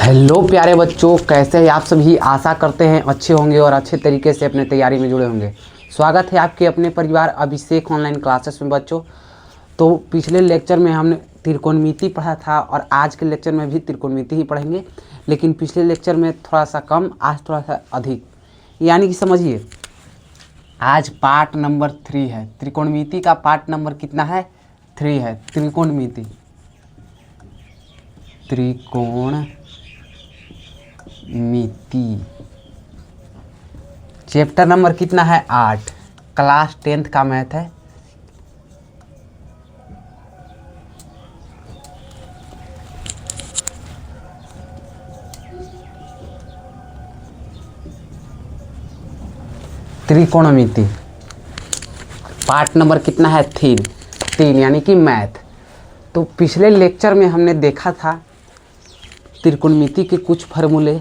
Hello प्यारे बच्चों, कैसे हैं आप सभी। आशा करते हैं अच्छे होंगे और अच्छे तरीके से अपने तैयारी में जुड़े होंगे। स्वागत है आपके अपने परिवार अभिषेक ऑनलाइन क्लासेस में। बच्चों, तो पिछले लेक्चर में हमने त्रिकोणमिति पढ़ा था और आज के लेक्चर में भी त्रिकोणमिति ही पढ़ेंगे, लेकिन पिछले लेक्चर में थोड़ा सा कम, आज थोड़ा सा अधिक। यानी कि समझिए, आज पार्ट नंबर 3 है। त्रिकोणमिति का पार्ट नंबर कितना है? 3 है। त्रिकोणमिति चैप्टर नंबर कितना है? 8। क्लास 10th का मैथ है। त्रिकोणमिति पार्ट नंबर कितना है? 3 यानी कि मैथ। तो पिछले लेक्चर में हमने देखा था त्रिकोणमिति के कुछ फार्मूले।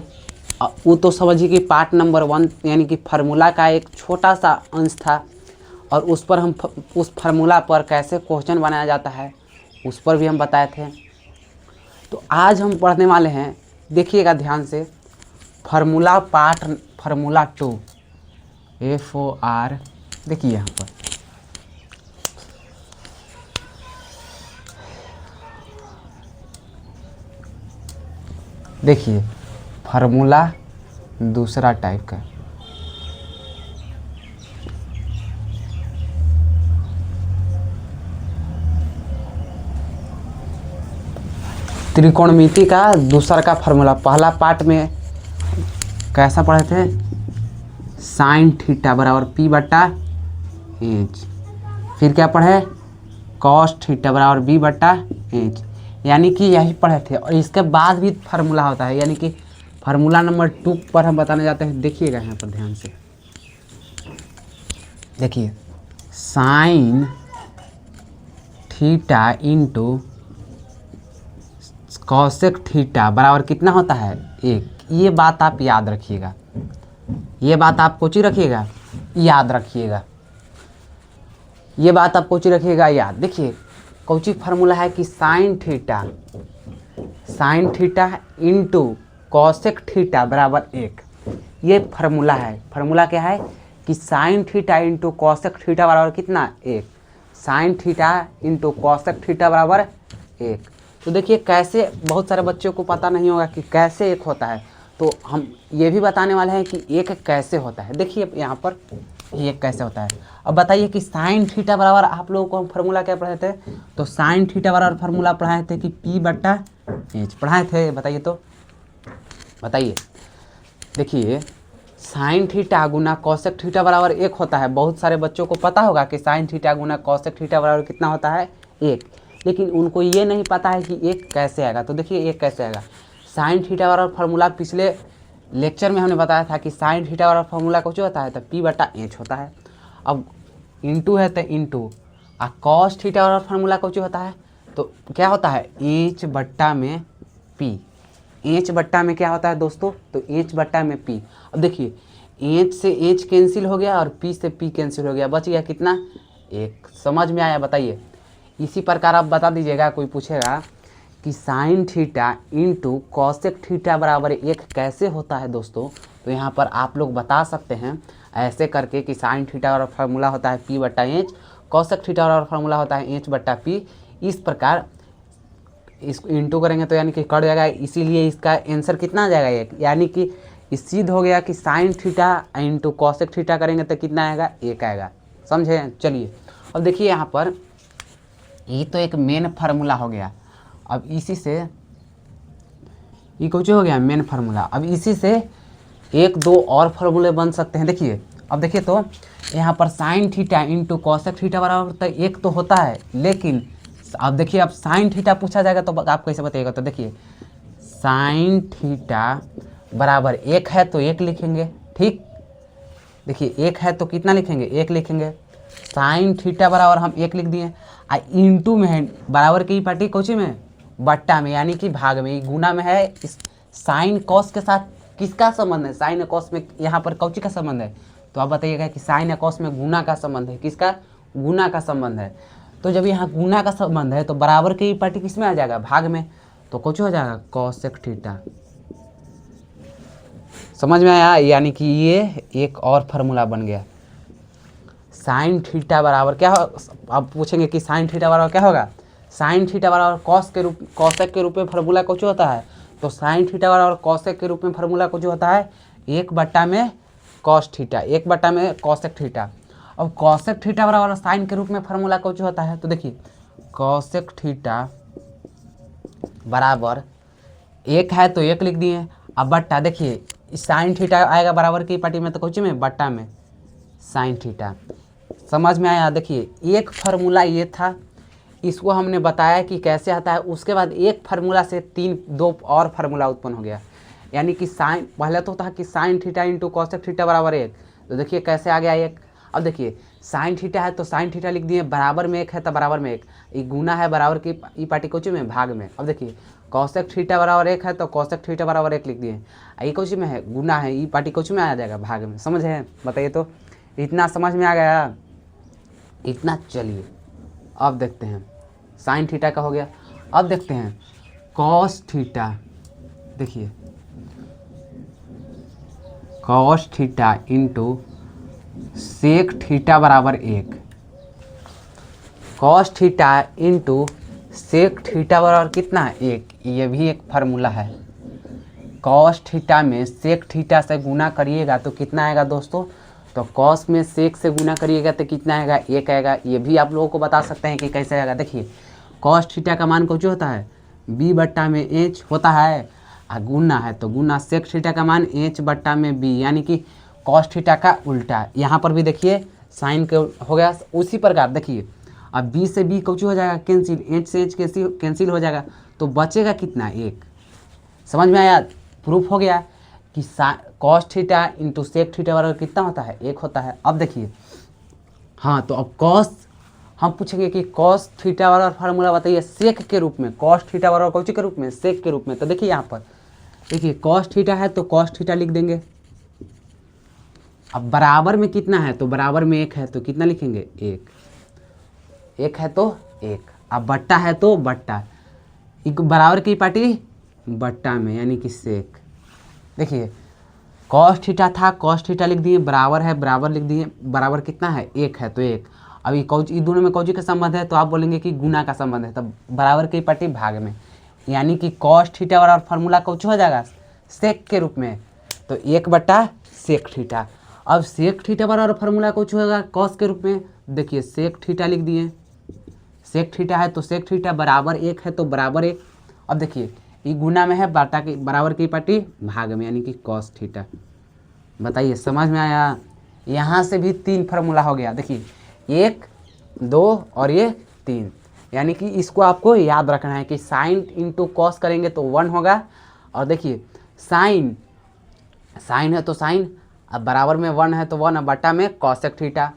वो तो समझिए कि पार्ट नंबर 1 यानी कि फार्मूला का एक छोटा सा अंश था, और उस पर हम उस फार्मूला पर कैसे क्वेश्चन बनाया जाता है उस पर भी हम बताए थे। तो आज हम पढ़ने वाले हैं, देखिएगा ध्यान से, फार्मूला 2 FOR। देखिए यहाँ पर देखिए फार्मूला दूसरा टाइप का। त्रिकोणमिति का दूसरा का फार्मूला। पहला पार्ट में कैसा पढ़े थे? साइन थीटा बराबर P/H। फिर क्या पढ़े? कॉस थीटा बराबर B/H। यानी कि यही पढ़े थे। और इसके बाद भी फार्मूला होता है, यानी कि फार्मूला नंबर 2 पर हम बताने जाते हैं। देखिएगा यहाँ पर ध्यान से, देखिए, sine theta into cosec theta बराबर कितना होता है? 1। ये बात आप याद रखिएगा, ये बात आप कोची रखिएगा, याद रखिएगा, ये बात आप कोची रखिएगा याद। देखिए कोची फार्मूला है कि sine theta into cosec theta बराबर 1। ये फार्मूला है। फार्मूला क्या है कि sine theta into cosec theta बराबर कितना? 1। Sine theta into cosec theta बराबर 1। तो देखिए कैसे, बहुत सारे बच्चों को पता नहीं होगा कि कैसे 1 होता है, तो हम ये भी बताने वाले हैं कि 1 कैसे होता है। देखिए यहाँ पर 1 कैसे होता है। अब बताइए कि साइन थीटा बराबर, आप लोगों को हम फार्मूला क्या पढ़ाए थे? तो साइन थीटा बराबर फार्मूला पढ़ाए थे कि P/H पढ़ाए थे। बताइए तो, बताइए। देखिए साइन थीटा गुना कॉसेक थीटा बराबर 1 होता है। बहुत सारे बच्चों को पता होगा कि साइन थीटा गुना कॉसेक थीटा बराबर कितना होता है? 1। लेकिन उनको ये नहीं पता है कि 1 कैसे आएगा। तो देखिए 1 कैसे आएगा। साइन थीटा बराबर फार्मूला पिछले लेक्चर में हमने बताया था कि साइन थीटा बराबर फार्मूला कुछ होता है तो P/H होता है। अब इंटू है तो इंटू, और कॉस थीटा बराबर फार्मूला कुछ होता है तो क्या होता है? H/P। H/में क्या होता है दोस्तों? तो H/P। अब देखिए H से H कैंसिल हो गया और P से P कैंसिल हो गया, बच गया कितना? 1। समझ में आया? बताइए। इसी प्रकार आप बता दीजिएगा, कोई पूछेगा कि sine theta into cosec theta बराबर 1 कैसे होता है दोस्तों, तो यहाँ पर आप लोग बता सकते हैं ऐसे करके कि साइन थीटा बराबर फार्मूला होता है P/H, कॉसेक थीटा बराबर फार्मूला होता है H/P। इस प्रकार इसको इंटू करेंगे तो यानी कि कट जाएगा, इसीलिए इसका आंसर कितना आ जाएगा? 1। यानी कि इस सिद्ध हो गया कि sine theta into cosec theta करेंगे तो कितना आएगा? 1 आएगा। समझे? चलिए अब देखिए यहाँ पर, ये तो एक मेन फार्मूला हो गया। अब इसी से ये कुछ हो गया मेन फार्मूला। अब इसी से 1-2 और फार्मूले बन सकते हैं। देखिए अब देखिए तो यहाँ पर sine theta into cosec theta बराबर तो 1 तो होता है, लेकिन अब देखिए, अब साइन थीटा पूछा जाएगा तो आप कैसे बताइएगा? तो देखिए साइन थीटा बराबर 1 है तो 1 लिखेंगे, ठीक। देखिए 1 है तो कितना लिखेंगे? 1 लिखेंगे। साइन थीटा बराबर हम 1 लिख दिए, आ इंटू में है बराबर की पार्टी कोची में? बट्टा में, यानी कि भाग में। गुना में है। इस साइन कॉस के साथ किसका संबंध है? साइन कॉस में यहाँ पर कौची का संबंध है? तो आप बताइएगा कि साइन या कॉस में गुना का संबंध है। किसका? गुना का संबंध है। तो जब यहाँ गुना का संबंध है तो बराबर की पार्टी किस में आ जाएगा? भाग में। तो कुछ हो जाएगा कॉसेक थीटा। समझ में आया? यानी कि ये एक और फार्मूला बन गया। साइन थीटा बराबर क्या हो, आप पूछेंगे कि साइन थीटा बराबर क्या होगा? साइन थीटा बराबर कॉसेक के रूप में फार्मूला कुछ होता है। तो साइन थीटा बराबर कॉसेक के रूप में फार्मूला कुछ होता है 1/में कॉस थीटा, 1/में कॉसेक थीटा। अब कॉसेक थीटा बराबर साइन के रूप में फार्मूला कुछ होता है। तो देखिए कॉसेक थीटा बराबर 1 है तो 1 लिख दिए। अब बट्टा, देखिए साइन थीटा आएगा बराबर की पार्टी में तो कुछ में बट्टा में साइन थीटा। समझ में आया? देखिए एक फार्मूला ये था, इसको हमने बताया कि कैसे आता है। उसके बाद एक फार्मूला से दो और फार्मूला उत्पन्न हो गया। यानी कि साइन पहले तो था कि sine theta into cosec theta बराबर 1। तो देखिए कैसे आ गया 1। अब देखिए साइन थीटा है तो साइन थीटा लिख दिए, बराबर में 1 है तो बराबर में 1, ये गुना है बराबर की ई पार्टी कोची में भाग में। अब देखिए कॉसेक थीटा बराबर 1 है तो कॉसेक थीटा बराबर 1 लिख दिए, ये कोची में है गुना है, ई पार्टी कोची में आ जाएगा भाग में। समझ है? बताइए तो इतना समझ में आ गया? इतना। चलिए अब देखते हैं साइन थीटा का हो गया। अब देखते हैं कॉस थीटा। देखिए cos theta into sec theta बराबर 1। Cos theta into sec theta बराबर कितना है 1। ये भी एक फार्मूला है। कॉस थीटा में सेक थीटा से गुना करिएगा तो कितना आएगा दोस्तों? तो कॉस में सेक से गुना करिएगा तो कितना आएगा? 1 आएगा। ये भी आप लोगों को बता सकते हैं कि कैसे आएगा। देखिए कॉस थीटा का मान कुछ होता है b/h होता है, और गुना है तो गुना सेक थीटा का मान h/b, यानी कि कॉस थीटा का उल्टा। यहाँ पर भी देखिए साइन के हो गया उसी प्रकार। देखिए अब b से b कुछ हो जाएगा कैंसिल, h से h कैंसिल हो जाएगा, तो बचेगा कितना? 1। समझ में आया? प्रूफ हो गया कि cos theta into sec theta बराबर कितना होता है? 1 होता है। अब देखिए हाँ, तो अब कॉस हम पूछेंगे कि कॉस थीटा बराबर फार्मूला बताइए सेक के रूप में। कॉस थीटा बराबर कौन के रूप में? सेक के रूप में। तो देखिए यहाँ पर देखिए कॉस थीटा है तो कॉस थीटा लिख देंगे। अब बराबर में कितना है? तो बराबर में 1 है तो कितना लिखेंगे? 1। 1 है तो 1। अब बट्टा है तो बट्टा, बराबर की पार्टी बट्टा में, यानी कि सेक। देखिए कॉस थीटा था, कॉस थीटा लिख दिए, बराबर है बराबर लिख दिए, बराबर कितना है? 1 है तो 1। अब ये दोनों में कौजी का संबंध है तो आप बोलेंगे कि गुना का संबंध है, तब बराबर की पार्टी भाग में, यानी कि कॉस थीटा बराबर फार्मूला कुछ हो जाएगा सेक के रूप में, तो 1/सेक थीटा। अब सेक थीटा बराबर फार्मूला कुछ होगा कॉस के रूप में। देखिए सेक थीटा लिख दिए, सेक थीटा है तो सेक थीटा बराबर 1 है तो बराबर 1। अब देखिए ये गुना में है, बाटा की बराबर की पार्टी भाग में, यानी कि कॉस थीटा। बताइए समझ में आया? यहाँ से भी 3 फार्मूला हो गया। देखिए 1, 2 और ये 3, यानी कि इसको आपको याद रखना है कि साइन इंटू कॉस करेंगे तो 1 होगा। और देखिए साइन है तो साइन, अब बराबर में 1 है तो 1, अब बटा में कॉसेक थीटा,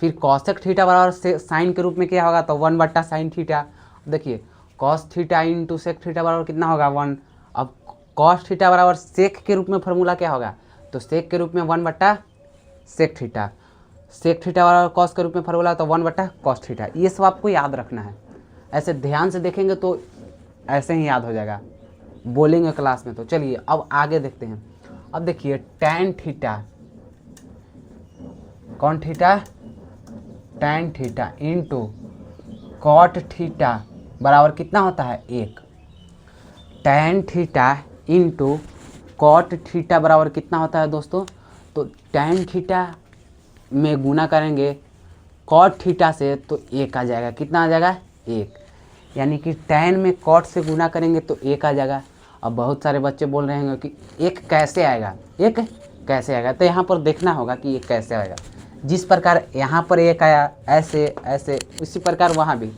फिर कॉसेक थीटा बराबर से साइन के रूप में क्या होगा? तो 1/साइन थीटा। देखिए cos theta into sec theta बराबर कितना होगा? 1। अब कॉस थीटा बराबर सेक के रूप में फार्मूला क्या होगा? तो सेक के रूप में 1/सेक थीटा। सेक थीटा बराबर कॉस के रूप में फार्मूला तो 1/कॉस थीटा। ये सब आपको याद रखना है, ऐसे ध्यान से देखेंगे तो ऐसे ही याद हो जाएगा, बोलेंगे क्लास में। तो चलिए अब आगे देखते हैं। अब देखिए टैन थीटा, कौन theta? Tan theta into cot theta बराबर कितना होता है? 1। Tan theta into cot theta बराबर कितना होता है दोस्तों? तो टैन थीटा में गुना करेंगे कॉट थीटा से तो 1 आ जाएगा। कितना आ जाएगा? 1। यानी कि टैन में कॉट से गुना करेंगे तो 1 आ जाएगा। अब बहुत सारे बच्चे बोल रहे हैं कि 1 कैसे आएगा? 1 कैसे आएगा? तो यहाँ पर देखना होगा कि 1 कैसे आएगा। जिस प्रकार यहाँ पर 1 आया ऐसे ऐसे, उसी प्रकार वहाँ भी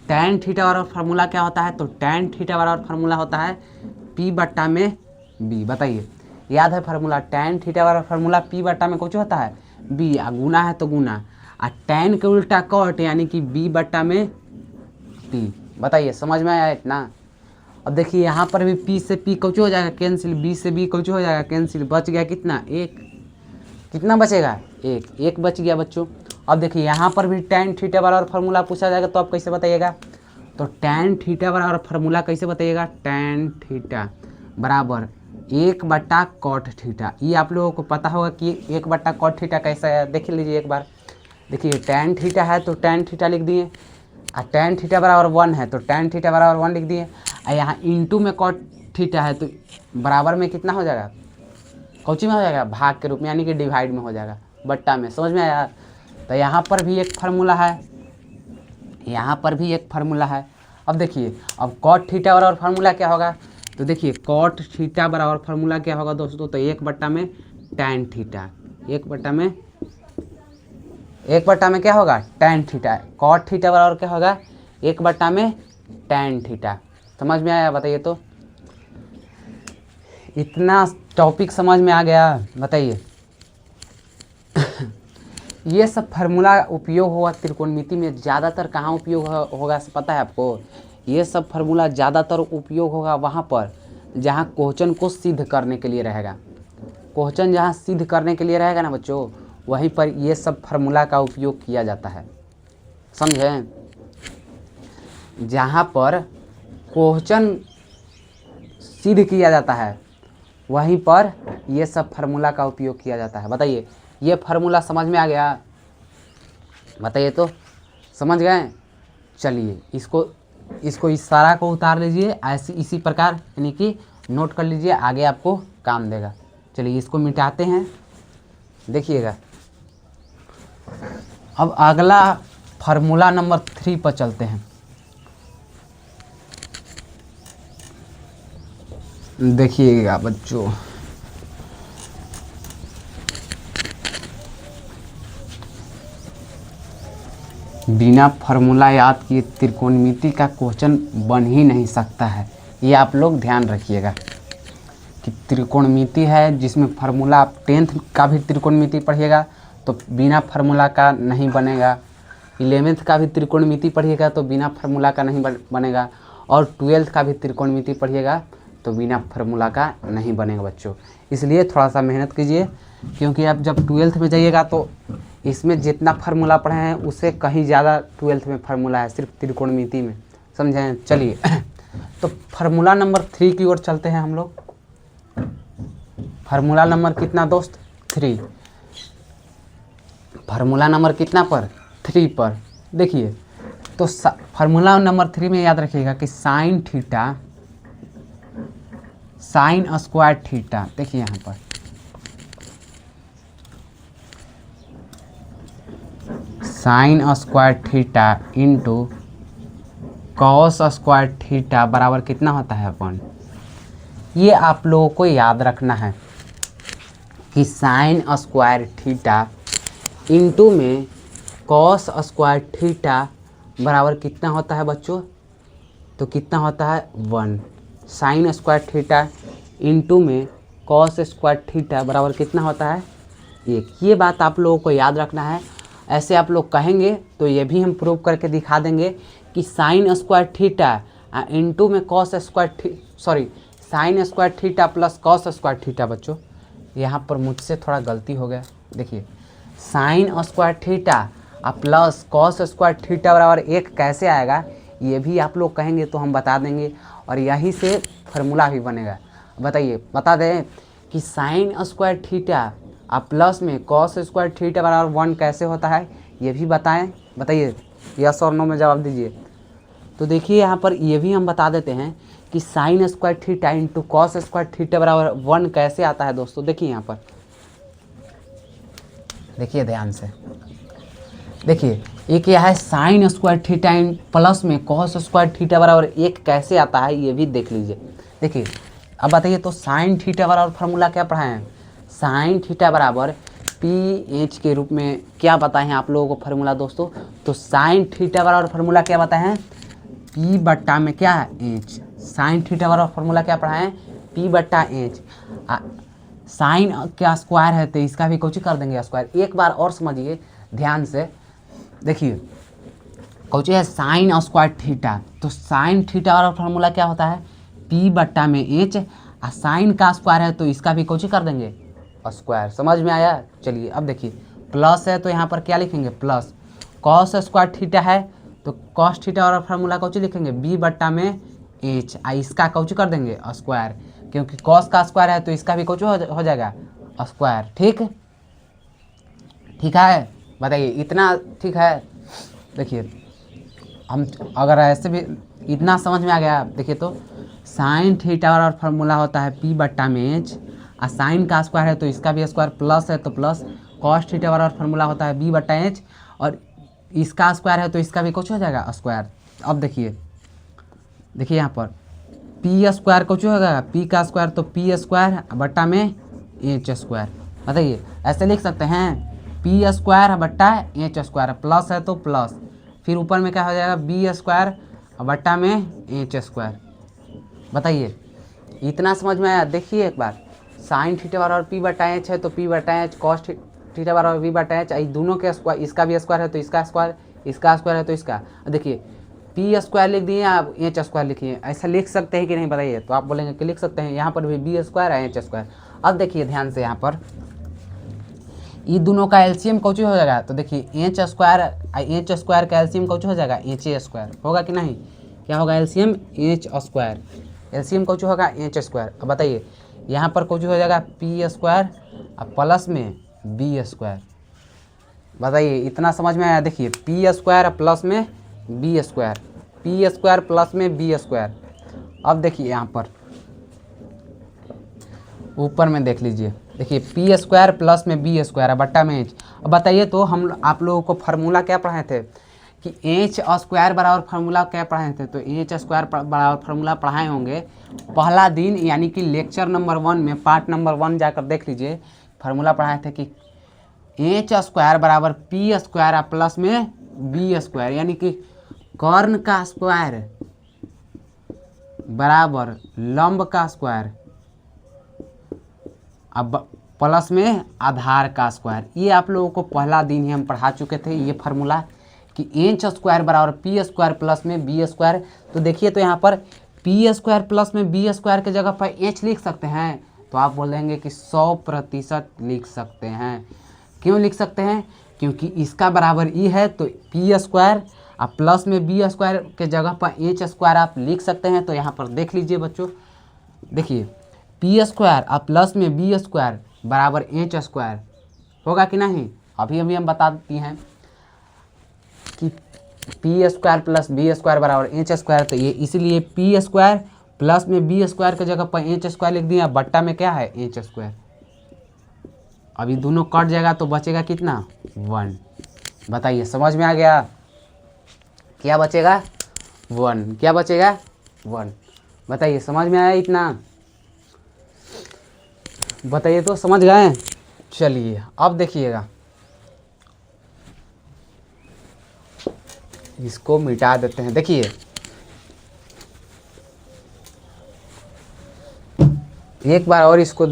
टैन थीटा बराबर फार्मूला क्या होता है? तो टैन थीटा बराबर फार्मूला होता है P/b। बताइए याद है फार्मूला? टैन थीटा बराबर फार्मूला P/में कुछ होता है b, आ गुना है तो गुना, आ टैन के उल्टा कॉट, यानी कि b/p। बताइए समझ में आया इतना? अब देखिए यहाँ पर भी p से p कुछ हो जाएगा कैंसिल, b से b कुछ हो जाएगा कैंसिल, बच गया कितना? 1। कितना बचेगा? 1। 1 बच गया बच्चों। अब देखिए यहाँ पर भी टैन थीटा बराबर फार्मूला पूछा जाएगा तो आप कैसे बताइएगा? तो टैन थीटा बराबर फार्मूला कैसे बताइएगा? टैन थीटा बराबर एक बट्टा कॉट थीटा। ये आप लोगों को पता होगा कि एक बट्टा कॉट थीटा कैसा है, देख लीजिए एक बार। देखिए टैन थीटा है तो टैन थीटा लिख दिए, और टैन थीटा बराबर 1 है तो टैन थीटा बराबर 1 लिख दिए, और यहाँ इंटू में कॉट थीटा है तो बराबर में कितना हो जाएगा, कौची में हो जाएगा, भाग के रूप में, यानी कि डिवाइड में हो जाएगा, बट्टा में। समझ में आया। तो यहाँ पर भी एक फार्मूला है, यहाँ पर भी एक फार्मूला है। अब देखिए, अब कॉट थीटा बराबर फार्मूला क्या होगा, तो देखिए कॉट थीटा बराबर फार्मूला क्या होगा दोस्तों, तो एक बट्टा में टैन थीटा, एक बट्टा में क्या होगा, टैन थीटा। कॉट थीटा बराबर क्या होगा, एक बट्टा में टैन थीटा। समझ में आया, बताइए तो। इतना टॉपिक समझ में आ गया, बताइए। ये सब फार्मूला उपयोग होगा त्रिकोणमिति में, ज़्यादातर कहाँ उपयोग होगा पता है आपको। ये सब फार्मूला ज़्यादातर उपयोग होगा वहाँ पर जहाँ क्वेश्चन को सिद्ध करने के लिए रहेगा। क्वेश्चन जहाँ सिद्ध करने के लिए रहेगा ना बच्चों, वहीं पर ये सब फार्मूला का उपयोग किया जाता है, समझें। जहाँ पर क्वेश्चन सिद्ध किया जाता है वहीं पर ये सब फार्मूला का उपयोग किया जाता है। बताइए, ये फार्मूला समझ में आ गया, बताइए तो, समझ गए। चलिए इसको इस सारा को उतार लीजिए ऐसे, इसी प्रकार, यानी कि नोट कर लीजिए, आगे आपको काम देगा। चलिए इसको मिटाते हैं, देखिएगा। अब अगला फार्मूला नंबर 3 पर चलते हैं। देखिएगा बच्चों, बिना फार्मूला याद किए त्रिकोणमिति का क्वेश्चन बन ही नहीं सकता है। ये आप लोग ध्यान रखिएगा कि त्रिकोणमिति है जिसमें फार्मूला, आप 10th का भी त्रिकोणमिति पढ़िएगा तो बिना फार्मूला का नहीं बनेगा, 11th का भी त्रिकोणमिति पढ़िएगा तो बिना फार्मूला का नहीं बनेगा, और 12th का भी त्रिकोणमिति पढ़िएगा तो बिना फार्मूला का नहीं बनेगा बच्चों। इसलिए थोड़ा सा मेहनत कीजिए, क्योंकि आप जब 12th में जाइएगा तो इसमें जितना फार्मूला पढ़े हैं उससे कहीं ज़्यादा 12th में फार्मूला है, सिर्फ त्रिकोणमिति में, समझें। चलिए तो फार्मूला नंबर 3 की ओर चलते हैं हम लोग। फार्मूला नंबर कितना दोस्त, 3। फार्मूला नंबर कितना पर, 3 पर। देखिए तो फार्मूला नंबर 3 में याद रखिएगा कि sine theta, sign square theta, देखिए यहाँ पर sign square theta into cos square theta बराबर कितना होता है अपन, ये आप लोगों को याद रखना है कि साइन स्क्वायर थीटा इंटू में कॉस स्क्वायर थीटा बराबर कितना होता है बच्चों, तो कितना होता है 1। साइन स्क्वायर थीटा इंटू में कॉस स्क्वायर थीटा बराबर कितना होता है 1। ये बात आप लोगों को याद रखना है। ऐसे आप लोग कहेंगे तो ये भी हम प्रूव करके दिखा देंगे कि साइन स्क्वायर थीटा इंटू में cos square, sorry, sign square theta plus cos square theta. बच्चों यहाँ पर मुझसे थोड़ा गलती हो गया, देखिए sign square theta plus cos square theta बराबर 1 कैसे आएगा, ये भी आप लोग कहेंगे तो हम बता देंगे, और यहीं से फार्मूला भी बनेगा। बताइए, बता दें कि साइन स्क्वायर थीटा प्लस में कॉस स्क्वायर थीटा बराबर 1 कैसे होता है, ये भी बताएं। बताइए, यस और नो में जवाब दीजिए। तो देखिए यहाँ पर ये भी हम बता देते हैं कि sign square theta into cos square theta बराबर 1 कैसे आता है दोस्तों। देखिए यहाँ पर, देखिए ध्यान से, देखिए एक यह है साइन स्क्वायर थीटा प्लस में कॉस स्क्वायर थीटा बराबर 1 कैसे आता है, ये भी देख लीजिए। देखिए अब बताइए तो साइन थीटा बराबर फार्मूला क्या पढ़ाए हैं, साइन थीटा बराबर पी एच के रूप में क्या बताए हैं आप लोगों को फार्मूला दोस्तों। तो साइन थीटा बराबर फार्मूला क्या बताए हैं, पी बट्टा में क्या है एच। साइन थीटा बराबर फार्मूला क्या पढ़ाए हैं, पी बट्टा एच। साइन क्या स्क्वायर है तो इसका भी कौची कर देंगे स्क्वायर। एक बार और समझिए ध्यान से, देखिए कौची है साइन स्क्वायर थीटा, तो साइन थीटा वाला फार्मूला क्या होता है पी बट्टा में एच, और साइन का स्क्वायर है तो इसका भी कौची कर देंगे स्क्वायर। समझ में आया। चलिए अब देखिए प्लस है तो यहाँ पर क्या लिखेंगे प्लस, कॉस स्क्वायर थीटा है तो कॉस थीटा वाला फार्मूला कौची लिखेंगे बी बट्टा में एच, इसका कौच कर देंगे स्क्वायर, क्योंकि कॉस का स्क्वायर है तो इसका भी कौच हो जाएगा स्क्वायर। ठीक, ठीक है, बताइए इतना ठीक है। देखिए हम अगर ऐसे भी इतना समझ में आ गया, देखिए तो साइन थीटा और फार्मूला होता है पी बट्टा में एच, और साइन का स्क्वायर है तो इसका भी स्क्वायर प्लस है तो प्लस, कॉस थीटा और फार्मूला होता है बी बट्टा एच, और इसका स्क्वायर है तो इसका भी कुछ हो जाएगा स्क्वायर। अब देखिए यहाँ पर पी स्क्वायर कुछ हो जाएगा, पी का स्क्वायर तो पी स्क्वायर बट्टा में एच स्क्वायर। बताइए ऐसे लिख सकते हैं पी स्क्वायर बट्टा एच स्क्वायर, प्लस है तो प्लस, फिर ऊपर में क्या हो जाएगा बी स्क्वायर बट्टा में एच स्क्वायर। बताइए इतना समझ में आया। देखिए एक बार साइन थीटा बराबर पी बटा एच है तो पी बटा एच, कॉस थीटा बराबर वी बटा एच, दोनों के स्क्वायर, इसका भी स्क्वायर है तो इसका स्क्वायर, इसका स्क्वायर है तो इसका। देखिए पी स्क्वायर लिख दिए, आप एच स्क्वायर लिखिए, ऐसा लिख सकते हैं कि नहीं बताइए। तो आप बोलेंगे कि लिख सकते हैं, यहाँ पर भी बी स्क्वायर है एच स्क्वायर। अब देखिए ध्यान से, यहाँ पर ये दोनों का एलसीएम कौच हो जाएगा, तो देखिए एच स्क्वायर का एलसीएम कौच हो जाएगा एच स्क्वायर, होगा कि नहीं, क्या होगा एलसीएम एच स्क्वायर, एलसीएम कौच होगा एच स्क्वायर। अब बताइए यहाँ पर कौच हो जाएगा पी स्क्वायर और प्लस में बी स्क्वायर। बताइए इतना समझ में आया। देखिए पी स्क्वायर प्लस में B square, P square plus में बी स्क्वायर। अब देखिए यहाँ पर ऊपर में देख लीजिए, देखिए पी स्क्वायर प्लस में बी स्क्वायर बट्टा में एच। अब बताइए तो हम आप लोगों को फार्मूला क्या पढ़ाए थे कि एच स्क्वायर बराबर फार्मूला क्या पढ़ाए थे, तो एच स्क्वायर बराबर फार्मूला पढ़ाए होंगे पहला दिन, यानी कि लेक्चर नंबर 1 में पार्ट नंबर 1 जाकर देख लीजिए। फार्मूला पढ़ाए थे कि एच स्क्वायर बराबर पी स्क्वायर प्लस में बी स्क्वायर, यानी कि कर्ण का स्क्वायर बराबर लंब का स्क्वायर अब प्लस में आधार का स्क्वायर। ये आप लोगों को पहला दिन ही हम पढ़ा चुके थे ये फार्मूला कि एच स्क्वायर बराबर पी स्क्वायर प्लस में बी स्क्वायर। तो देखिए तो यहाँ पर पी स्क्वायर प्लस में बी स्क्वायर के जगह पर एच लिख सकते हैं, तो आप बोलेंगे कि 100% लिख सकते हैं। क्यों लिख सकते हैं, क्योंकि इसका बराबर ई है तो पी स्क्वायर और प्लस में बी स्क्वायर के जगह पर एच स्क्वायर आप लिख सकते हैं। तो यहाँ पर देख लीजिए बच्चों, देखिए पी स्क्वायर और प्लस में बी स्क्वायर बराबर एच स्क्वायर होगा कि नहीं। अभी हम बता देती हैं कि P square plus B square बराबर एच स्क्वायर, तो ये इसीलिए पी स्क्वायर प्लस में बी स्क्वायर के जगह पर एच स्क्वायर लिख दिया, बट्टा में क्या है एच स्क्वायर। अभी दोनों कट जाएगा तो बचेगा कितना 1। बताइए समझ में आ गया, क्या बचेगा 1, क्या बचेगा 1। बताइए समझ में आया इतना, बताइए तो समझ गए। चलिए अब देखिएगा, इसको मिटा देते हैं। देखिए एक बार और इसको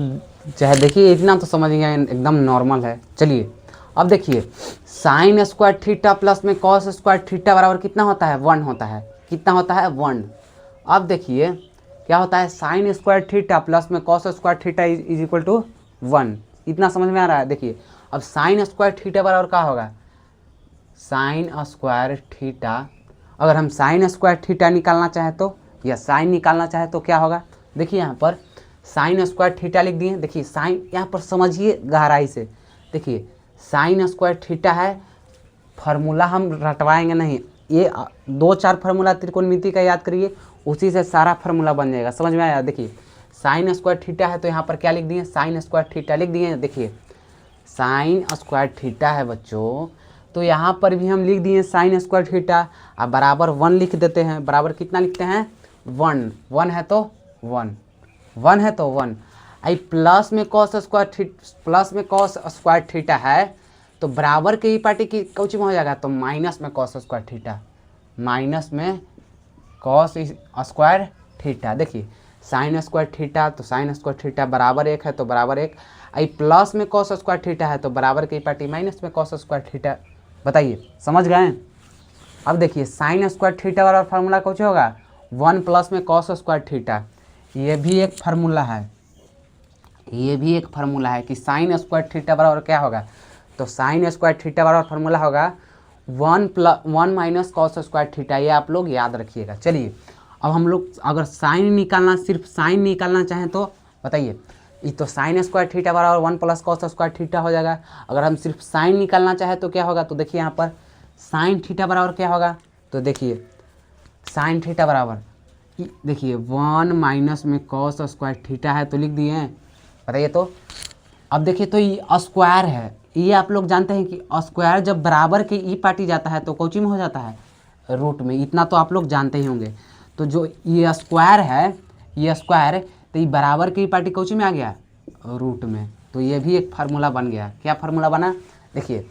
चाहे देखिए, इतना तो समझ गए, एकदम नॉर्मल है। चलिए अब देखिए साइन स्क्वायर थीटा प्लस में कॉस स्क्वायर थीटा बराबर कितना होता है 1 होता है, कितना होता है 1। अब देखिए क्या होता है साइन स्क्वायर थीटा प्लस में cos square theta is equal to 1। इतना समझ में आ रहा है। देखिए अब साइन स्क्वायर थीटा बराबर क्या होगा, साइन स्क्वायर थीटा, अगर हम साइन स्क्वायर थीटा निकालना चाहें तो, या साइन निकालना चाहें तो क्या होगा, देखिए यहाँ पर साइन स्क्वायर थीटा लिख दिए। देखिए साइन, यहाँ पर समझिए गहराई से, देखिए साइन स्क्वायर थीटा है, फार्मूला हम रटवाएंगे नहीं, ये 2-4 फार्मूला त्रिकोणमिति का याद करिए, उसी से सारा फार्मूला बन जाएगा। समझ में आया। देखिए साइन स्क्वायर थीटा है तो यहाँ पर क्या लिख दिए, साइन स्क्वायर थीटा लिख दिए। देखिए साइन स्क्वायर थीटा है बच्चों, तो यहाँ पर भी हम लिख दिए साइन स्क्वायर थीटा, अब बराबर 1 लिख देते हैं। बराबर कितना लिखते हैं 1, 1 है तो 1, 1 है तो 1। आई प्लस में कॉस स्क्वायर थीटा है तो बराबर के ही पार्टी की कौची में हो जाएगा, तो माइनस में कॉस स्क्वायर थीटा, माइनस में कॉस स्क्वायर थीटा। देखिए साइन स्क्वायर थीटा तो साइन स्क्वायर थीटा बराबर 1 है तो बराबर 1, आई प्लस में कॉस स्क्वायर थीटा है तो बराबर की पार्टी माइनस में कॉस स्क्वायर थीटा। बताइए समझ गए। अब देखिए साइन स्क्वायर थीटा वाला फार्मूला कौन होगा 1 प्लस में कॉस स्क्वायर थीटा, ये भी एक फार्मूला है, ये भी एक फार्मूला है कि साइन स्क्वायर थीटा बराबर क्या होगा, तो साइन स्क्वायर थीटा बराबर फार्मूला होगा 1 माइनस कॉस स्क्वायर थीटा। ये आप लोग याद रखिएगा। चलिए अब हम लोग अगर साइन निकालना, सिर्फ साइन निकालना चाहें तो बताइए, ये तो साइन स्क्वायर थीटा बराबर 1 प्लस कॉस स्क्वायर थीटा हो जाएगा। अगर हम सिर्फ साइन निकालना चाहें तो क्या होगा, तो देखिए यहाँ पर साइन थीटा बराबर क्या होगा, तो देखिए साइन थीटा बराबर देखिए 1 माइनस में कॉस स्क्वायर थीटा है तो लिख दिए हैं, बताइए। तो अब देखिए तो ये स्क्वायर है, ये आप लोग जानते हैं कि स्क्वायर जब बराबर के ई पार्टी जाता है तो कोची में हो जाता है, रूट में। इतना तो आप लोग जानते ही होंगे। तो जो ये स्क्वायर है, ये स्क्वायर तो ये बराबर की पार्टी कोची में आ गया, रूट में। तो ये भी एक फार्मूला बन गया। क्या फार्मूला बना, देखिए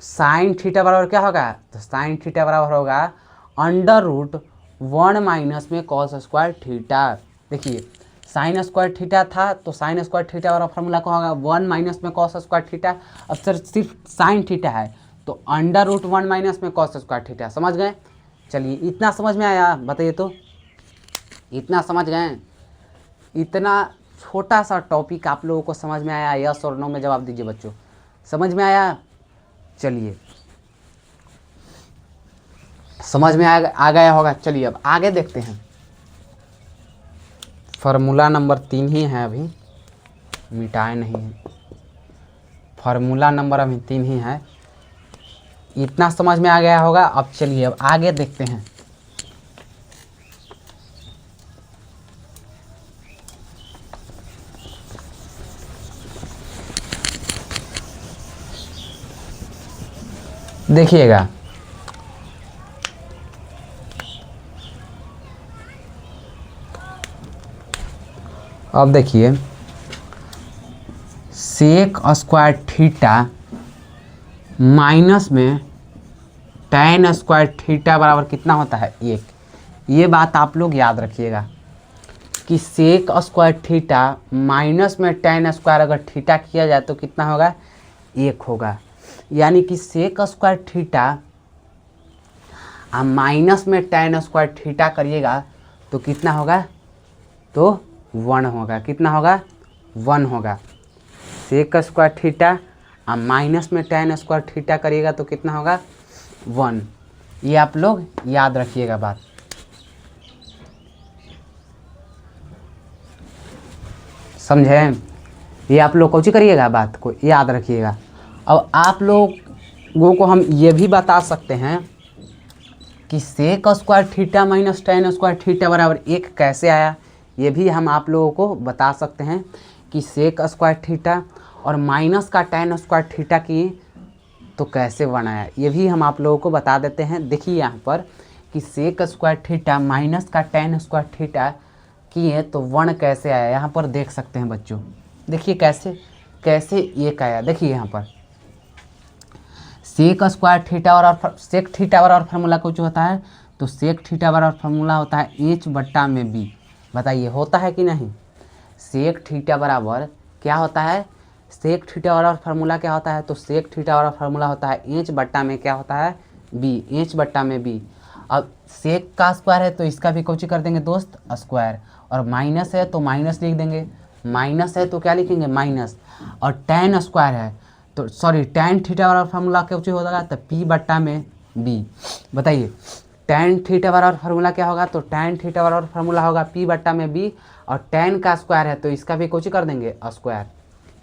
साइन थीटा बराबर क्या होगा, तो साइन थीटा बराबर होगा अंडर रूट 1 माइनस में कॉस स्क्वायर थीटा। देखिए साइन स्क्वायर थीटा था तो साइन स्क्वायर थीटा वाला फार्मूला क्या होगा, 1 माइनस में कॉस स्क्वायर थीटा। अब सर सिर्फ साइन थीटा है तो अंडर रूट 1 माइनस में कॉस स्क्वायर थीटा, समझ गए। चलिए इतना समझ में आया, बताइए तो इतना समझ गए। इतना छोटा सा टॉपिक आप लोगों को समझ में आया, यस और नो में जवाब दीजिए बच्चों, समझ में आया। चलिए समझ में आ गया होगा। चलिए अब आगे देखते हैं। फार्मूला नंबर 3 ही है, अभी मिटाए नहीं है। फार्मूला नंबर अभी 3 ही है, इतना समझ में आ गया होगा। अब चलिए अब आगे देखते हैं। देखिएगा अब देखिए सेक स्क्वायर थीटा माइनस में tan स्क्वायर थीटा बराबर कितना होता है, 1। ये बात आप लोग याद रखिएगा कि सेक स्क्वायर थीटा माइनस में tan स्क्वायर अगर थीटा किया जाए तो कितना होगा, 1 होगा। यानी कि सेक स्क्वायर थीटा माइनस में tan स्क्वायर थीटा करिएगा तो कितना होगा, तो 1 होगा। कितना होगा, 1 होगा। सेक स्क्वायर थीटा माइनस में tan स्क्वायर थीटा करिएगा तो कितना होगा, 1। ये आप लोग याद रखिएगा बात। समझे, ये आप लोग कोची करिएगा, बात को याद रखिएगा। अब आप लोगों को हम ये भी बता सकते हैं कि sec square theta minus tan square theta बराबर 1 कैसे आया। ये भी हम आप लोगों को बता सकते हैं कि सेक स्क्वायर थीटा और माइनस का tan स्क्वायर थीटा की तो कैसे बनाया, ये भी हम आप लोगों को बता देते हैं। देखिए यहाँ पर कि सेक स्क्वायर थीटा माइनस का tan स्क्वायर थीटा किए तो 1 कैसे आया, यहाँ पर देख सकते हैं बच्चों। देखिए कैसे कैसे 1 आया। देखिए यहाँ पर सेक स्क्वायर थीटा और सेक थीटा बराबर फार्मूला कुछ होता है, तो सेक थीटा बराबर फार्मूला होता है h बट्टा में b। बताइए होता है कि नहीं। सेक थीटा बराबर क्या होता है, सेक थीटा बराबर फार्मूला क्या होता है, तो सेक थीटा बराबर फार्मूला होता है h बट्टा में क्या होता है, b, h बट्टा में b। अब सेक का स्क्वायर है तो इसका भी कोची कर देंगे दोस्त, स्क्वायर। और माइनस है तो माइनस लिख देंगे, माइनस है तो क्या लिखेंगे, माइनस। और tan स्क्वायर है तो सॉरी tan थीटा बराबर फार्मूला क्या हो जाएगा, तो p बट्टा में b। बताइए tan थीटा बराबर फार्मूला क्या होगा, तो tan थीटा बराबर फार्मूला होगा p बट्टा में b। और tan का स्क्वायर है तो इसका भी कोची कर देंगे, स्क्वायर।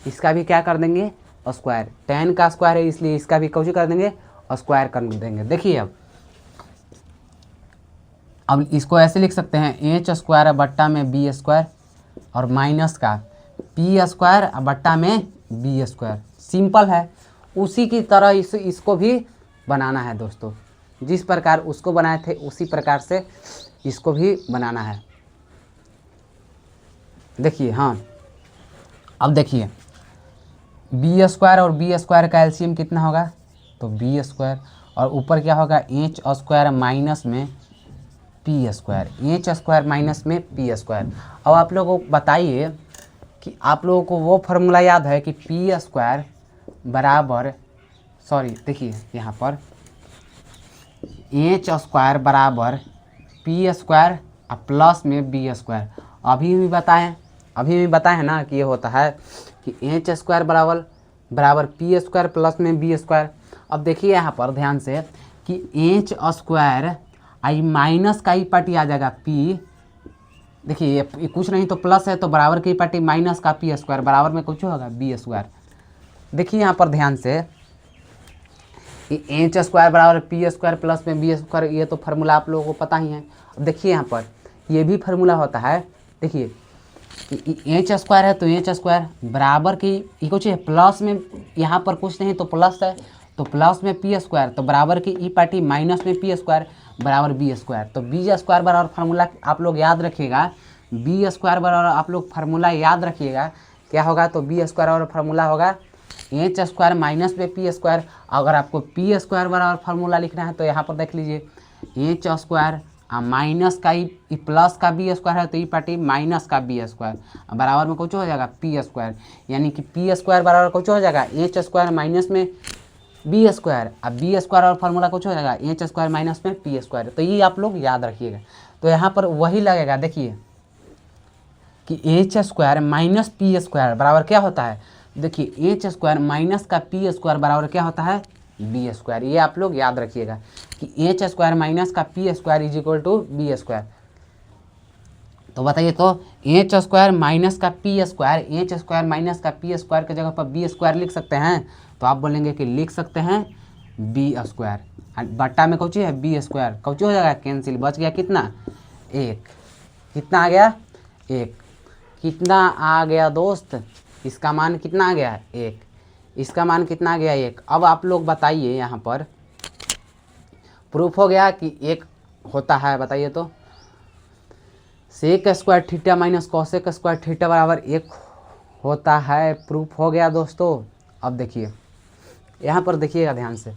इसका भी क्या कर देंगे, स्क्वायर। tan का स्क्वायर है इसलिए इसका भी कोची कर देंगे, स्क्वायर कर देंगे। देखिए अब इसको ऐसे लिख सकते हैं h स्क्वायर बट्टा में b स्क्वायर और माइनस का p स्क्वायर बट्टा में b स्क्वायर। सिंपल है, उसी की तरह इसको भी बनाना है दोस्तों। जिस प्रकार उसको बनाए थे उसी प्रकार से इसको भी बनाना है। देखिए हाँ, अब देखिए b स्क्वायर और b स्क्वायर का एलसीएम कितना होगा, तो b स्क्वायर और ऊपर क्या होगा, h स्क्वायर माइनस में p square, h square minus में p स्क्वायर। अब आप लोगों को बताइए कि आप लोगों को वो फार्मूला याद है कि p स्क्वायर बराबर सॉरी देखिए यहाँ पर h स्क्वायर बराबर p स्क्वायर प्लस में b स्क्वायर। अभी भी बताएं ना कि ये होता है कि h स्क्वायर बराबर p स्क्वायर प्लस में b स्क्वायर। अब देखिए यहाँ पर ध्यान से कि h स्क्वायर आई माइनस का ई पार्टी आ जाएगा पी, देखिए ये कुछ नहीं तो प्लस है तो बराबर की पार्टी माइनस का पी स्क्वायर बराबर में कुछ होगा बी स्क्वायर। देखिए यहाँ पर ध्यान से एच स्क्वायर बराबर पी स्क्वायर प्लस में बी स्क्वायर, ये तो फार्मूला आप लोगों को पता ही है। अब देखिए यहाँ पर ये भी फार्मूला होता है, देखिए एच स्क्वायर है तो एच स्क्वायर बराबर की ये कुछ है प्लस में, यहाँ पर कुछ नहीं तो प्लस है तो प्लस में पी स्क्वायर तो बराबर की ई पार्टी माइनस में पी स्क्वायर बराबर बी स्क्वायर। तो बी स्क्वायर बराबर फार्मूला आप लोग याद रखिएगा, बी स्क्वायर बराबर आप लोग फार्मूला याद रखिएगा क्या होगा, तो बी स्क्वायर और फार्मूला होगा एच स्क्वायर माइनस में पी स्क्वायर। अगर आपको पी स्क्वायर बराबर फार्मूला लिखना है तो यहाँ पर देख लीजिए एच स्क्वायर माइनस का ई प्लस का बी स्क्वायर है तो ई पार्टी माइनस का बी स्क्वायर बराबर में कुछ हो जाएगा पी स्क्वायर, यानी कि पी स्क्वायर बराबर कुछ हो जाएगा एच स्क्वायर माइनस में बी स्क्वायर। अब बी स्क्वायर और फार्मूला कुछ हो जाएगा एच स्क्वायर माइनस में पी स्क्वायर। तो ये आप लोग याद रखिएगा। तो यहाँ पर वही लगेगा, देखिए कि H square minus P square बराबर क्या होता है, देखिए एच स्क्वायर माइनस का पी स्क्वायर बराबर क्या होता है बी स्क्वायर। ये आप लोग याद रखिएगा कि एच स्क्वायर माइनस का P square is equal to B square. तो बताइए, तो एच स्क्वायर माइनस का P square, H square minus का पी स्क्वायर की जगह पर बी स्क्वायर लिख सकते हैं, तो आप बोलेंगे कि लिख सकते हैं बी स्क्वायर। बट्टा में कौची है बी स्क्वायर, कौची हो जाएगा कैंसिल, बच गया कितना एक, कितना आ गया एक, कितना आ गया दोस्त, इसका मान कितना आ गया एक, इसका मान कितना आ गया एक। अब आप लोग बताइए यहाँ पर प्रूफ हो गया कि एक होता है, बताइए तो sec square theta minus cosec square theta बराबर एक होता है, प्रूफ हो गया दोस्तों। अब देखिए यहाँ पर देखिएगा ध्यान से,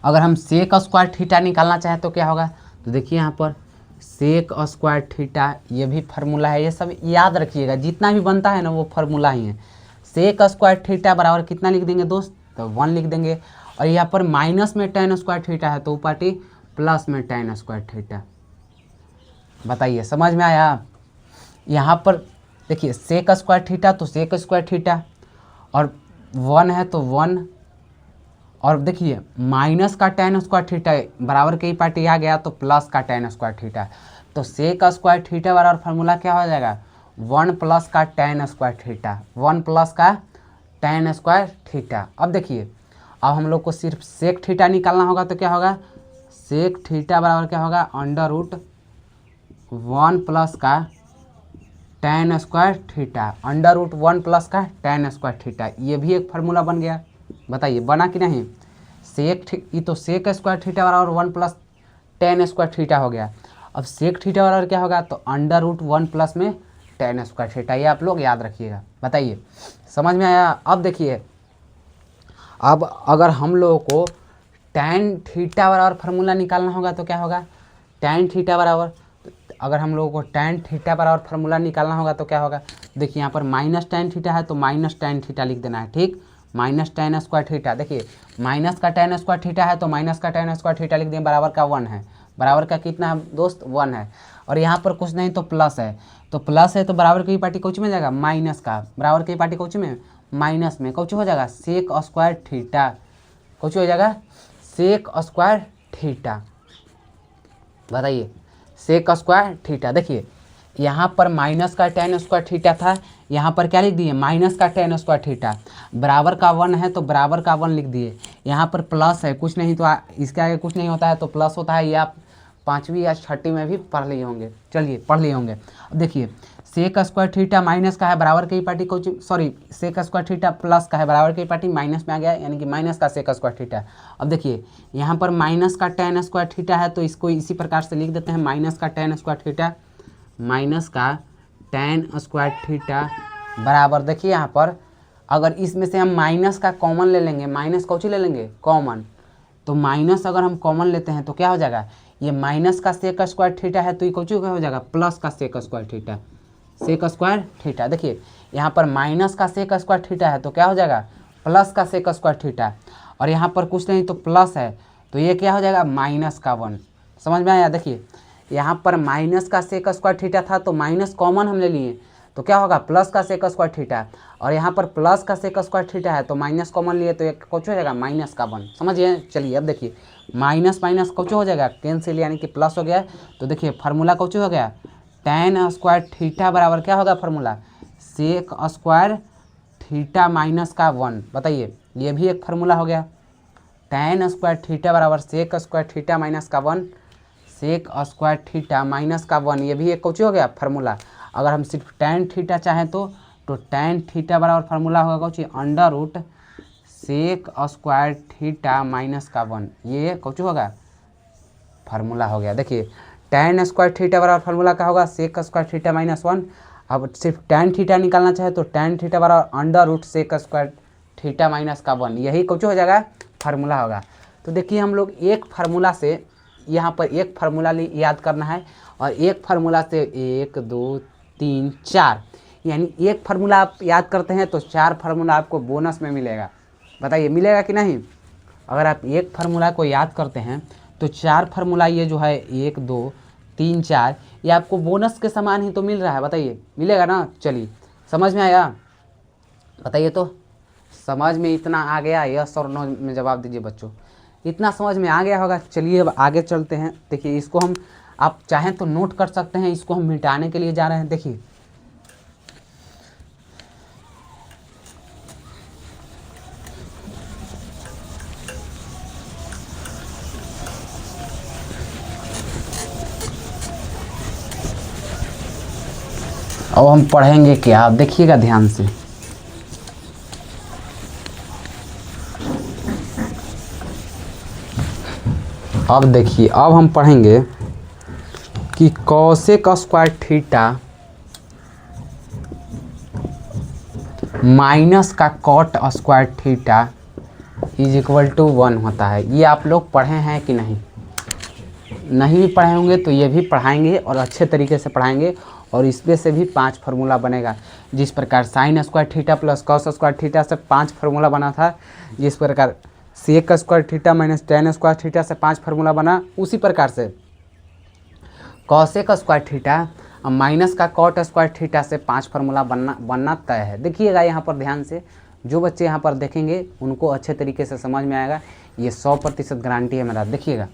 अगर हम सेक स्क्वायर थीटा निकालना चाहें तो क्या होगा, तो देखिए यहाँ पर सेक स्क्वायर थीटा, ये भी फार्मूला है, ये सब याद रखिएगा, जितना भी बनता है ना वो फार्मूला ही है। सेक स्क्वायर थीटा बराबर कितना लिख देंगे दोस्त, तो 1 लिख देंगे। और यहाँ पर माइनस में टेन स्क्वायर थीटा है तो पार्टी प्लस में टेन स्क्वायर थीटा। बताइए समझ में आया। यहाँ पर देखिए सेक स्क्वायर थीटा तो सेक स्क्वायर थीटा, और 1 है तो 1, और देखिए माइनस का टेन स्क्वायर थीटा बराबर की पार्टी आ गया तो प्लस का टेन स्क्वायर थीटा। तो सेक स्क्वायर थीटा बराबर फार्मूला क्या हो जाएगा 1 प्लस का टेन स्क्वायर थीटा, 1 प्लस का टेन स्क्वायर थीटा। अब देखिए अब हम लोग को सिर्फ सेक थीटा निकालना होगा तो क्या होगा, सेक थीटा बराबर क्या होगा अंडर रूट 1 प्लस का tan square theta, under root 1 plus का टेन स्क्वायर थीटा। ये भी एक फार्मूला बन गया। बताइए बना कि नहीं, सेक ये तो सेक स्क्वायर थीटा बराबर 1 प्लस टेन स्क्वायर थीटा हो गया। अब सेक थीटा बराबर क्या होगा, तो अंडर रूट 1 प्लस में टेन स्क्वायर थीटा। ये आप लोग याद रखिएगा। बताइए समझ में आया। अब देखिए अब अगर हम लोगों को टेन थीटा बराबर फार्मूला निकालना होगा तो क्या होगा, टेन थीटा बराबर, अगर हम लोगों को टेन थीटा बराबर फार्मूला निकालना होगा तो क्या होगा, देखिए यहाँ पर माइनस टेन थीटा है तो माइनस टेन थीटा लिख देना है, ठीक, माइनस टेन स्क्वायर थीटा। देखिए माइनस का टेन स्क्वायर थीटा है तो माइनस का टेन स्क्वायर थीटा लिख दें, बराबर का 1 है, बराबर का कितना है दोस्त 1 है। और यहाँ पर कुछ नहीं तो प्लस है, तो प्लस है तो बराबर की पार्टी कुछ में जाएगा माइनस का, बराबर की पार्टी कुछ में माइनस में कुछ हो जाएगा सेक स्क्वायर थीटा, कुछ हो जाएगा सेक स्क्वायर थीटा। बताइए सेक स्क्वायर थीटा। देखिए यहाँ पर माइनस का टेन स्क्वायर थीटा था, यहाँ पर क्या लिख दिए माइनस का टेन स्क्वायर थीटा, बराबर का 1 है तो बराबर का 1 लिख दिए। यहाँ पर प्लस है, कुछ नहीं तो इसके आगे कुछ नहीं होता है तो प्लस होता है। ये आप 5वीं या 6वीं में भी पढ़ लिए होंगे, चलिए पढ़ लिए होंगे। अब देखिए सेक स्क्वायर थीटा माइनस का है, बराबर की पार्टी कुछ sorry sec square theta plus का है, बराबर की पार्टी माइनस में आ गया, यानी कि माइनस का सेक स्क्वायर थीटा। अब देखिए यहाँ पर माइनस का टेन स्क्वायर थीटा है तो इसको इसी प्रकार से लिख देते हैं माइनस का टेन स्क्वायर थीटा, माइनस का टेन स्क्वायर थीटा बराबर। देखिए यहाँ पर अगर इसमें से हम माइनस का कॉमन ले लेंगे, माइनस कौन सी ले लेंगे कॉमन, तो माइनस अगर हम कॉमन लेते हैं तो क्या हो जाएगा, ये माइनस का सेक स्क्वायर थीटा है तो ये कौन हो जाएगा प्लस का sec square theta, sec square theta. देखिए यहाँ पर माइनस का सेक स्क्वायर थीटा है तो क्या हो जाएगा प्लस का सेक स्क्वायर थीटा, और यहाँ पर कुछ नहीं तो प्लस है तो ये क्या हो जाएगा माइनस का 1। समझ में आया। देखिए यहाँ पर माइनस का सेक स्क्वायर थीटा था तो माइनस कॉमन हम ले लिए तो क्या होगा प्लस का सेक स्क्वायर थीटा, और यहाँ पर प्लस का सेक स्क्वायर थीटा है तो माइनस कॉमन लिए तो एक कुछ हो जाएगा माइनस का 1। समझिए। चलिए अब देखिए माइनस माइनस कौचो हो जाएगा कैंसिल, यानी कि प्लस हो गया। तो देखिए फार्मूला कौचो हो गया, tan स्क्वायर थीटा बराबर क्या होगा formula, sec square theta minus का 1। बताइए ये भी एक फार्मूला हो गया, tan स्क्वायर थीटा बराबर सेक स्क्वायर थीटा माइनस का 1, सेक स्क्वायर थीटा माइनस का 1, ये भी एक कौचो हो गया फार्मूला। अगर हम सिर्फ tan थीटा चाहें तो tan थीटा बराबर फार्मूला होगा कौची, under root sec square theta minus का 1, ये कौचो होगा फार्मूला हो गया। देखिए tan स्क्वायर थीटा बराबर फार्मूला क्या होगा, सेक स्क्वायर थीटा माइनस 1। अब सिर्फ tan थीटा निकालना चाहे तो tan थीटा बराबर under root sec square theta minus का 1, यही कौचो हो जाएगा फार्मूला होगा। तो देखिए हम लोग एक फार्मूला से यहाँ पर एक फार्मूला याद करना है, और एक फार्मूला से 1 2 3 4, यानी एक फार्मूला आप याद करते हैं तो 4 फार्मूला आपको बोनस में मिलेगा। बताइए मिलेगा कि नहीं। अगर आप एक फार्मूला को याद करते हैं तो 4 फार्मूला ये जो है 1 2 3 4 ये आपको बोनस के समान ही तो मिल रहा है। बताइए मिलेगा ना। चलिए समझ में आया, बताइए तो समझ में इतना आ गया, यस और नो में जवाब दीजिए बच्चों। इतना समझ में आ गया होगा। चलिए अब आगे चलते हैं। देखिए इसको हम, आप चाहें तो नोट कर सकते हैं, इसको हम मिटाने के लिए जा रहे हैं। देखिए अब हम पढ़ेंगे क्या, आप देखिएगा ध्यान से। अब देखिए अब हम पढ़ेंगे कि कॉसेक स्क्वायर थीटा माइनस का cot square theta is equal to 1 होता है। ये आप लोग पढ़े हैं कि नहीं, नहीं भी पढ़े होंगे तो ये भी पढ़ाएंगे और अच्छे तरीके से पढ़ाएंगे, और इसमें से भी 5 फार्मूला बनेगा। जिस प्रकार sine square theta plus cos square theta से 5 फार्मूला बना था, जिस प्रकार sec square theta minus tan square theta से 5 फार्मूला बना, उसी प्रकार से कॉसेक स्क्वायर थीटा माइनस का कॉट स्क्वायर थीटा से 5 फार्मूला बनना तय है। देखिएगा यहाँ पर ध्यान से, जो बच्चे यहाँ पर देखेंगे उनको अच्छे तरीके से समझ में आएगा, ये 100% गारंटी है मेरा। देखिएगा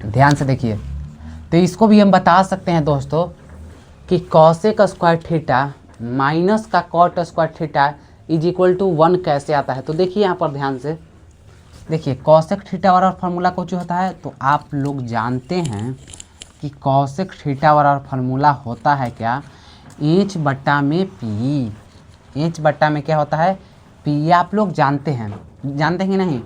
ध्यान से देखिए। तो इसको भी हम बता सकते हैं दोस्तों कि कॉसेक स्क्वायर थीटा माइनस का cot square theta is equal to 1 कैसे आता है। तो देखिए यहाँ पर ध्यान से देखिए, कॉसेक थीटा बराबर फार्मूला कुछ होता है, तो आप लोग जानते हैं कि कॉसेक थीटा बराबर फार्मूला होता है क्या, एच बट्टा में पी। एच बट्टा में क्या होता है, पी। आप लोग जानते हैं कि नहीं।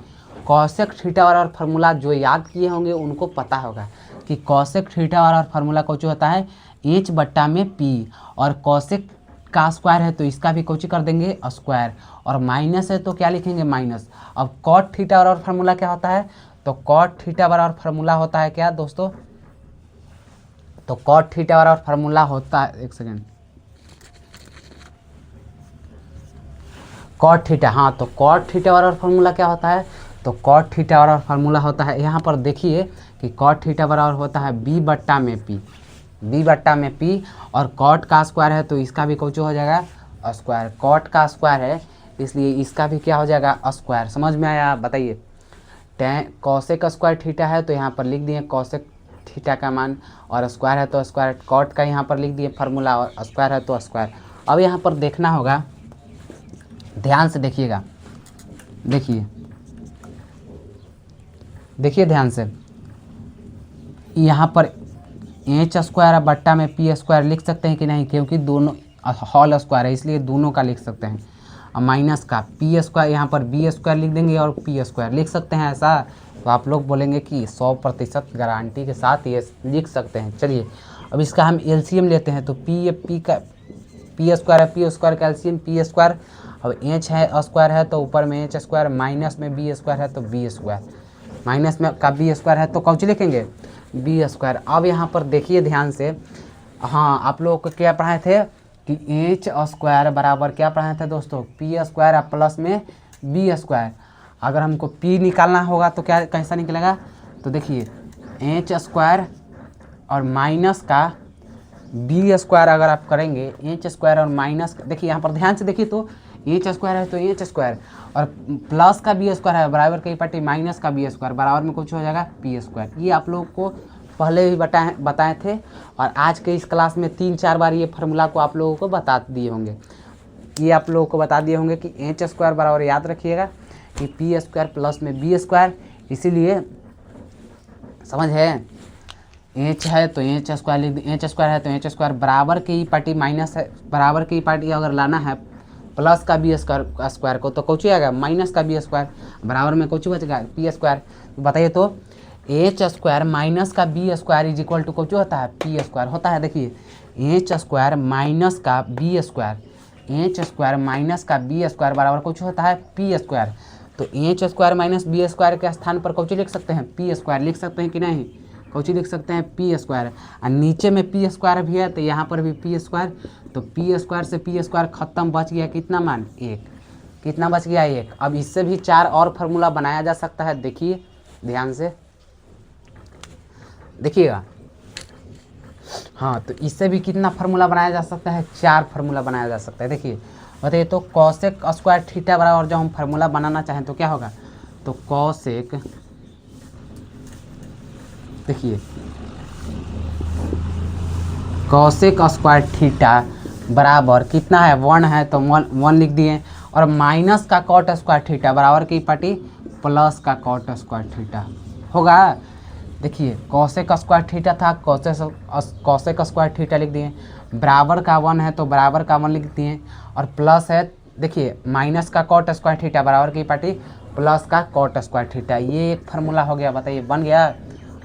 कॉसेक थीटा बराबर फार्मूला जो याद किए होंगे उनको पता होगा कि कॉसेक थीटा बराबर फार्मूला कुछ होता है एच बट्टा में पी, और कॉसेक का स्क्वायर है तो इसका भी कोची कर देंगे स्क्वायर, और माइनस है तो क्या लिखेंगे माइनस। अब कॉट थीटा बराबर फार्मूला क्या होता है, तो कॉट थीटा बराबर फार्मूला होता है क्या दोस्तों, तो कॉट थीटा बराबर फार्मूला होता है, एक सेकेंड, कॉट थीटा, हाँ तो कॉट थीटा बराबर फार्मूला क्या होता है, तो कॉट थीटा बराबर फार्मूला होता है, यहाँ पर देखिए कि कॉट थीटा बराबर होता है बी बट्टा में पी, बी बट्टा में पी, और कॉट का स्क्वायर है तो इसका भी कुछ हो जाएगा स्क्वायर। कॉट का स्क्वायर है इसलिए इसका भी क्या हो जाएगा स्क्वायर। समझ में आया, बताइए। कॉसेक स्क्वायर थीटा है तो यहाँ पर लिख दिए कॉसेक थीटा का मान, और स्क्वायर है तो स्क्वायर, कॉट का यहाँ पर लिख दिए फार्मूला, और स्क्वायर है तो स्क्वायर। अब यहाँ पर देखना होगा, ध्यान से देखिएगा, देखिए ध्यान से, यहाँ पर एच स्क्वायर बट्टा में पी स्क्वायर लिख सकते हैं कि नहीं, क्योंकि दोनों होल स्क्वायर है इसलिए दोनों का लिख सकते हैं। और माइनस का पी स्क्वायर, यहाँ पर बी स्क्वायर लिख देंगे और पी स्क्वायर लिख सकते हैं ऐसा, तो आप लोग बोलेंगे कि 100% गारंटी के साथ ये लिख सकते हैं। चलिए अब इसका हम एलसीएम लेते हैं, तो पी स्क्वायर है, पी स्क्वायर का एलसीएम पी स्क्वायर। अब एच है स्क्वायर है तो ऊपर में एच स्क्वायर, माइनस में बी स्क्वायर है तो बी स्क्वायर, माइनस में का बी स्क्वायर है तो कौन लिखेंगे बी स्क्वायर। अब यहाँ पर देखिए ध्यान से, हाँ आप लोगों को क्या पढ़ाए थे कि एच स्क्वायर बराबर क्या पढ़ाए थे दोस्तों, पी स्क्वायर प्लस में बी स्क्वायर। अगर हमको पी निकालना होगा तो क्या कैसा निकलेगा, तो देखिए एच स्क्वायर और माइनस का बी स्क्वायर अगर आप करेंगे, एच स्क्वायर और माइनस, देखिए यहाँ पर ध्यान से देखिए, तो एच स्क्वायर है तो एच स्क्वायर, और प्लस का बी स्क्वायर है बराबर कई पार्टी माइनस का बी स्क्वायर, बराबर में कुछ हो जाएगा पी स्क्वायर। ये आप लोग को पहले भी बताए थे, और आज के इस क्लास में 3-4 बार ये फार्मूला को आप लोगों को बता दिए होंगे। ये आप लोगों को बता दिए होंगे कि एच स्क्वायर बराबर याद रखिएगा कि पी स्क्वायर प्लस में बी स्क्वायर, इसीलिए समझ है, एच है तो एच स्क्वायर लिख दें, एच स्क्वायर है तो एच स्क्वायर, बराबर की पार्टी माइनस है, बराबर की पार्टी अगर लाना है प्लस का बी स्क्वायर को तो कुछ आएगा माइनस का बी स्क्वायर, बराबर में कुछ बचेगा पी स्क्वायर। बताइए तो एच स्क्वायर माइनस का B square is equal to कुछ होता है पी स्क्वायर होता है। देखिए एच स्क्वायर माइनस का B square, H square minus का बी स्क्वायर बराबर कुछ होता है पी स्क्वायर। तो H square minus B square के स्थान पर कुछ लिख सकते हैं पी स्क्वायर लिख सकते हैं कि नहीं, कुछ लिख सकते हैं पी स्क्वायर, और नीचे में पी स्क्वायर भी है तो यहाँ पर भी पी स्क्वायर, तो पी स्क्वायर से पी स्क्वायर खत्म, बच गया कितना मान 1, कितना बच गया 1। अब इससे भी 4 और फार्मूला बनाया जा सकता है, देखिए ध्यान से देखिएगा। हाँ तो इससे भी कितना फार्मूला बनाया जा सकता है, 4 फार्मूला बनाया जा सकता है। देखिए बताइए तो कॉसेक स्क्वायर थीटा बराबर जब हम फार्मूला बनाना चाहें तो क्या होगा, तो कॉसेक, देखिए कॉसेक स्क्वायर थीटा बराबर कितना है 1 है तो 1 लिख दिए, और माइनस का कॉट स्क्वायर थीटा बराबर की पार्टी प्लस का कॉट स्क्वायर थीटा होगा। देखिए कॉसेक स्क्वायर थीटा था, कॉसेक स्क्वायर थीटा लिख दिए, बराबर का 1 है तो बराबर का 1 लिख दिए, और प्लस है देखिए माइनस का कॉट स्क्वायर थीटा बराबर की पार्टी प्लस का कॉट स्क्वायर थीटा। ये एक फार्मूला हो गया, बताइए बन गया।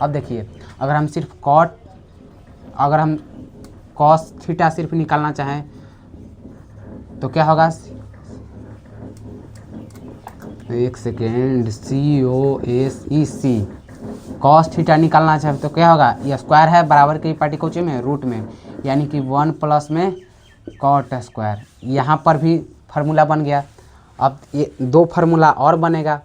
अब देखिए अगर हम सिर्फ अगर हम कॉस थीटा सिर्फ निकालना चाहें तो क्या होगा, एक सेकेंड, COSEC कॉस थीटा निकालना चाहे तो क्या होगा, ये स्क्वायर है बराबर की पार्टी कोचे में रूट में, यानी कि 1 प्लस में कॉट स्क्वायर, यहाँ पर भी फार्मूला बन गया। अब ये 2 फार्मूला और बनेगा,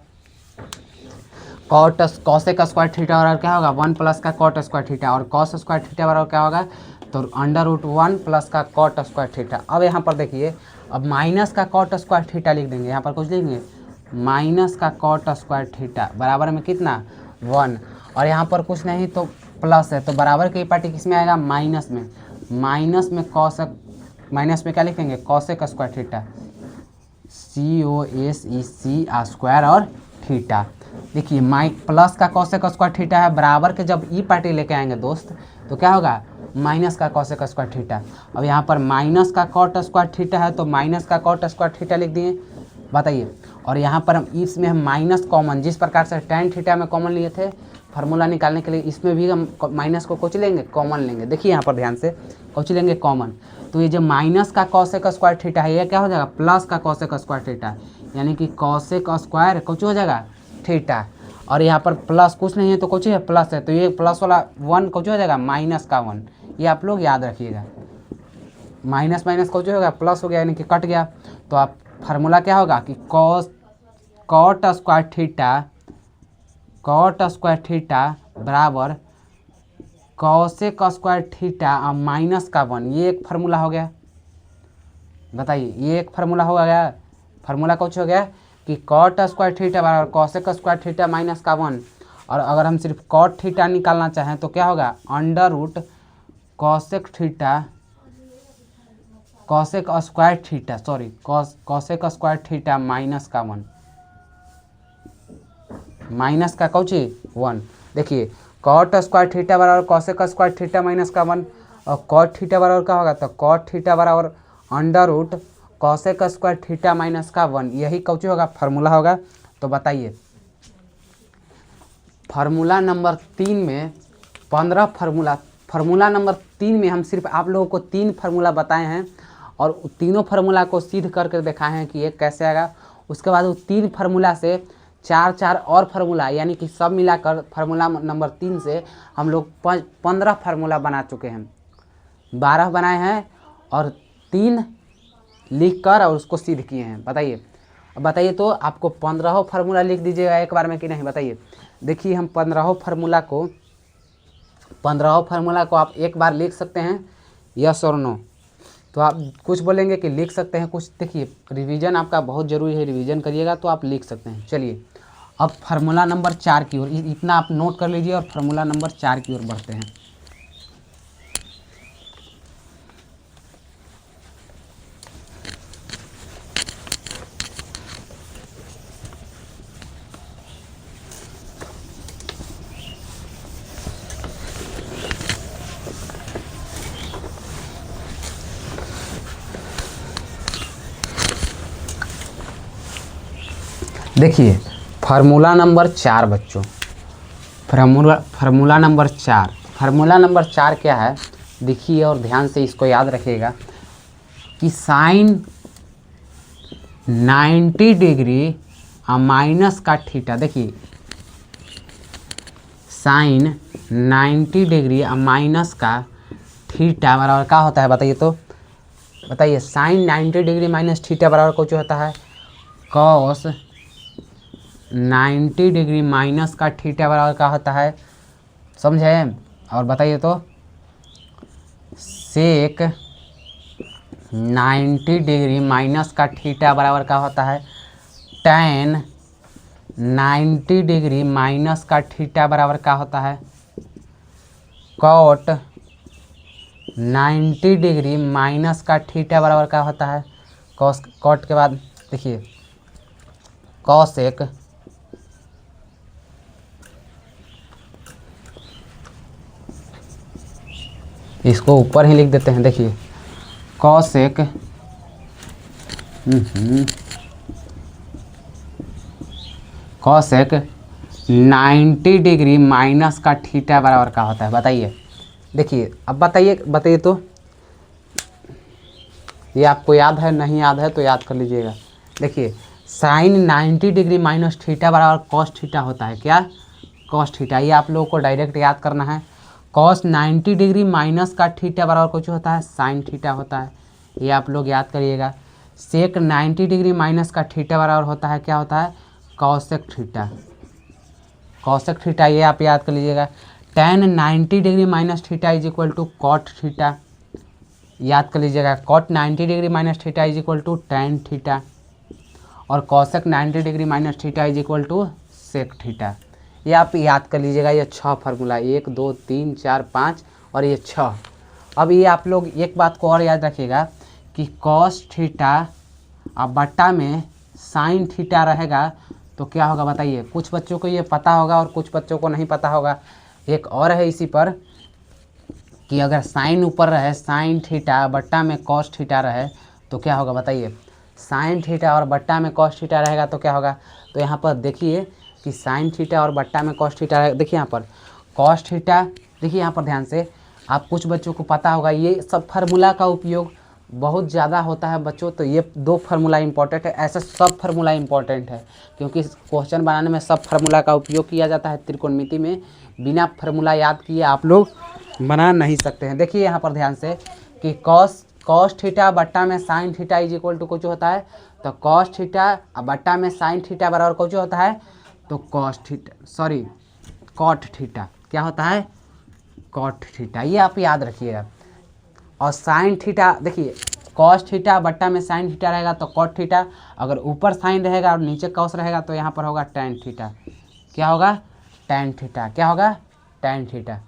कॉसेक स्क्वायर थीटा बराबर क्या होगा 1 प्लस का कॉट स्क्वायर थीटा, और कॉस स्क्वायर थीटा बराबर क्या होगा तो √1 प्लस का कॉट स्क्वायर थीटा। अब यहाँ पर देखिए अब माइनस का कॉट स्क्वायर थीटा लिख देंगे, यहाँ पर कुछ लिखेंगे माइनस का कॉट स्क्वायर थीटा बराबर में कितना 1, और यहाँ पर कुछ नहीं तो प्लस है तो बराबर की पार्टी किस में आएगा माइनस में, माइनस में कॉसेक, माइनस में क्या लिखेंगे cosec square theta, COSEC square और थीटा। देखिए प्लस का कॉसेक स्क्वायर थीटा है, बराबर के जब ई पार्टी लेके आएंगे दोस्त तो क्या होगा माइनस का कॉसेक स्क्वायर थीटा। अब यहाँ पर माइनस का कॉट स्क्वायर थीटा है तो माइनस का कॉट स्क्वायर थीटा लिख दिए, बताइए। और यहाँ पर हम इसमें हम माइनस कॉमन, जिस प्रकार से टैन थीटा में कॉमन लिए थे फार्मूला निकालने के लिए, इसमें भी हम माइनस को कुछ लेंगे कॉमन लेंगे। देखिए यहाँ पर ध्यान से कुछ लेंगे कॉमन, तो ये जो माइनस का कॉसेक स्क्वायर थीटा है ये क्या हो जाएगा प्लस का कॉसेक स्क्वायर थीटा, यानी कि कॉसेक स्क्वायर कुछ हो जाएगा थीटा, और यहाँ पर प्लस कुछ नहीं है तो कुछ है प्लस है, तो ये प्लस वाला 1 कुछ हो जाएगा माइनस का 1, ये आप लोग याद रखिएगा। माइनस माइनस कुछ हो गया प्लस हो गया, यानी कि कट गया, तो आप फार्मूला क्या होगा कि कॉट स्क्वायर थीटा बराबर कॉसेक स्क्वायर थीटा और माइनस का 1, ये एक फार्मूला हो गया। बताइए ये एक फार्मूला हो गया, फार्मूला कुछ हो गया कि कॉट स्क्वायर थीटा बराबर कॉसेक स्क्वायर थीटा माइनस का 1, और अगर हम सिर्फ कॉट थीटा निकालना चाहें तो क्या होगा √ cosec theta, cosec square theta sorry cosec square theta minus का 1, माइनस का कौची 1। देखिए कॉट स्क्वायर थीटा बराबर कॉसेक स्क्वायर थीटा माइनस का 1, और कॉट थीटा बराबर क्या होगा तो कॉट थीटा बराबर √ कॉसेक स्क्वायर थीटा माइनस का 1, यही कौची होगा फार्मूला होगा। तो बताइए फार्मूला नंबर 3 में 15 फार्मूला नंबर 3 में हम सिर्फ आप लोगों को 3 फार्मूला बताए हैं, और तीनों फार्मूला को सिद्ध करके दिखाए हैं कि ये कैसे आएगा। उसके बाद वो 3 फार्मूला से 4 और फार्मूला, यानी कि सब मिलाकर फार्मूला नंबर 3 से हम लोग 15 फार्मूला बना चुके हैं, 12 बनाए हैं और 3 लिख कर और उसको सिद्ध किए हैं। बताइए अब बताइए तो आपको 15 फार्मूला लिख दीजिएगा एक बार में कि नहीं, बताइए। देखिए हम 15 फार्मूला को आप एक बार लिख सकते हैं, यस और नो। तो आप कुछ बोलेंगे कि लिख सकते हैं, कुछ देखिए रिवीजन आपका बहुत ज़रूरी है, रिवीजन करिएगा तो आप लिख सकते हैं। चलिए अब फार्मूला नंबर 4 की ओर, इतना आप नोट कर लीजिए और फार्मूला नंबर 4 की ओर बढ़ते हैं। देखिए फार्मूला नंबर 4 बच्चों, फार्मूला नंबर 4, फार्मूला नंबर 4 क्या है देखिए और ध्यान से इसको याद रखिएगा कि साइन 90 डिग्री माइनस का थीटा, देखिए साइन 90 डिग्री माइनस का थीटा बराबर क्या होता है बताइए, तो बताइए साइन 90 डिग्री माइनस थीटा बराबर कुछ होता है कॉस 90 डिग्री माइनस का थीटा बराबर क्या होता है, समझे। और बताइए तो सेक 90 डिग्री माइनस का थीटा बराबर क्या होता है tan 90 डिग्री माइनस का थीटा बराबर क्या होता है कॉट 90 डिग्री माइनस का थीटा बराबर क्या होता है कॉस, कॉट के बाद देखिए कॉसेक इसको ऊपर ही लिख देते हैं, देखिए कॉसेक कॉसेक 90 डिग्री माइनस का थीटा बराबर क्या होता है बताइए। देखिए अब बताइए तो ये आपको याद है, नहीं याद है तो याद कर लीजिएगा। देखिए साइन 90 डिग्री माइनस थीटा बराबर कॉस थीटा होता है, क्या कॉस थीटा, ये आप लोगों को डायरेक्ट याद करना है। कॉस 90 डिग्री माइनस का थीटा बराबर कुछ होता है साइन थीटा होता है, ये आप लोग याद करिएगा। सेक 90 डिग्री माइनस का थीटा बराबर होता है क्या होता है कॉसेक थीटा, कॉसेक थीटा ये आप याद कर लीजिएगा। tan 90 degree minus theta is equal to cot theta, याद कर लीजिएगा। Cot 90 degree minus theta is equal to tan theta, और cosec 90 degree minus theta is equal to sec theta, ये आप याद कर लीजिएगा। ये 6 फार्मूला 1 2 3 4 5 और ये 6। अब ये आप लोग एक बात को और याद रखिएगा कि कॉस थीटा अब बट्टा में साइन थीटा रहेगा तो क्या होगा बताइए। कुछ बच्चों को ये पता होगा और कुछ बच्चों को नहीं पता होगा। एक और है इसी पर कि अगर साइन ऊपर रहे साइन थीटा बट्टा में कॉस थीटा रहे तो क्या होगा बताइए। साइन थीटा और बट्टा में कॉस थीटा रहेगा तो क्या होगा, तो यहाँ पर देखिए कि साइन थीटा और बट्टा में कॉस थीटा रहेगा। देखिए यहाँ पर कॉस थीटा, देखिए यहाँ पर ध्यान से, आप कुछ बच्चों को पता होगा ये सब फार्मूला का उपयोग बहुत ज़्यादा होता है बच्चों, तो ये 2 फार्मूला इंपॉर्टेंट है। ऐसे सब फार्मूला इंपॉर्टेंट है क्योंकि क्वेश्चन बनाने में सब फार्मूला का उपयोग किया जाता है। त्रिकोणमिति में बिना फार्मूला याद किए आप लोग बना नहीं सकते हैं। देखिए यहाँ पर ध्यान से कि कॉस थीटा बट्टा में sine theta is equal to कुछ होता है, तो कॉस थीटा बट्टा में साइन थीटा बराबर कुछ होता है तो कॉट थीटा क्या होता है कॉट थीटा, ये आप याद रखिएगा। और साइन थीटा देखिए कॉस थीटा बट्टा में साइन थीटा रहेगा तो कॉट थीटा, अगर ऊपर साइन रहेगा और नीचे कॉस रहेगा तो यहाँ पर होगा टैन थीटा, क्या होगा टैन थीटा, क्या होगा टैन थीटा,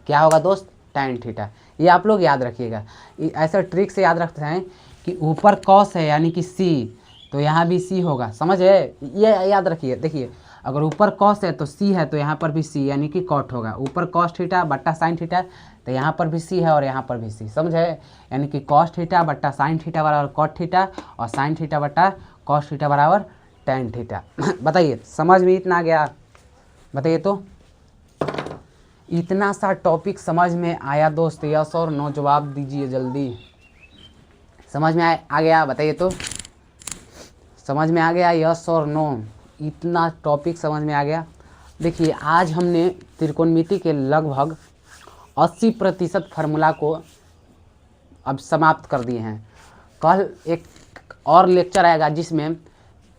क्या होगा दोस्त टैन थीटा, ये आप लोग याद रखिएगा। ऐसा ट्रिक से याद रखते हैं कि ऊपर कॉस है यानी कि सी तो यहाँ भी सी होगा, समझे, ये याद रखिए। देखिए अगर ऊपर कॉस है तो सी है तो यहाँ पर भी सी यानी कि कॉट होगा। ऊपर कॉस थीटा बट्टा साइन थीटा तो यहाँ पर भी सी है और यहाँ पर भी सी, समझे, यानी कि कॉस थीटा बट्टा साइन थीटा बराबर कॉट थीटा और साइन थीटा बट्टा कॉस थीटा बराबर टैन थीटा। बताइए समझ में इतना आ गया, बताइए तो इतना सा टॉपिक समझ में आया दोस्त, यस और नो जवाब दीजिए जल्दी। समझ में आ गया बताइए तो, समझ में आ गया यस और नो, इतना टॉपिक समझ में आ गया। देखिए आज हमने त्रिकोणमिति के लगभग 80% फार्मूला को अब समाप्त कर दिए हैं। कल एक और लेक्चर आएगा जिसमें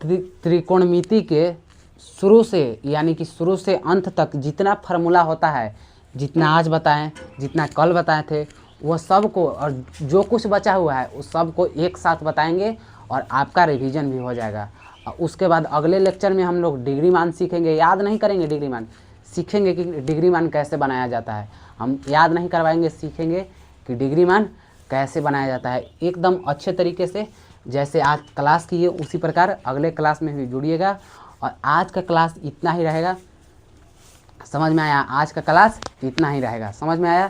त्रिकोणमिति के शुरू से यानी कि शुरू से अंत तक जितना फार्मूला होता है, जितना आज बताएं जितना कल बताए थे वो सब को और जो कुछ बचा हुआ है उस सब को एक साथ बताएंगे और आपका रिवीजन भी हो जाएगा। और उसके बाद अगले लेक्चर में हम लोग डिग्री मान सीखेंगे। याद नहीं करेंगे डिग्री मान, सीखेंगे कि डिग्री मान कैसे बनाया जाता है। हम याद नहीं करवाएंगे, सीखेंगे कि डिग्री मान कैसे बनाया जाता है एकदम अच्छे तरीके से। जैसे आज क्लास की है उसी प्रकार अगले क्लास में भी जुड़िएगा। और आज का क्लास इतना ही रहेगा, समझ में आया? आज का क्लास इतना ही रहेगा, समझ में आया?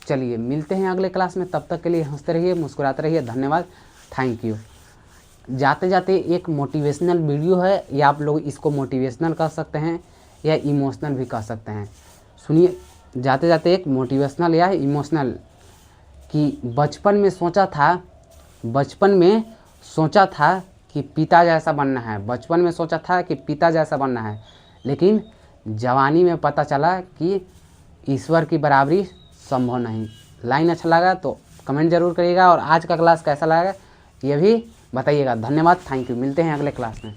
चलिए मिलते हैं अगले क्लास में, तब तक के लिए हंसते रहिए, मुस्कुराते रहिए। धन्यवाद, थैंक यू। जाते जाते एक मोटिवेशनल वीडियो है, या आप लोग इसको मोटिवेशनल कह सकते हैं या इमोशनल भी कह सकते हैं। सुनिए, जाते जाते एक मोटिवेशनल या इमोशनल कि बचपन में सोचा था कि पिता जैसा बनना है, बचपन में सोचा था कि पिता जैसा बनना है, लेकिन जवानी में पता चला कि ईश्वर की बराबरी संभव नहीं। लाइन अच्छा लगा तो कमेंट जरूर करिएगा, और आज का क्लास कैसा लगा ये भी बताइएगा। धन्यवाद, थैंक यू। मिलते हैं अगले क्लास में।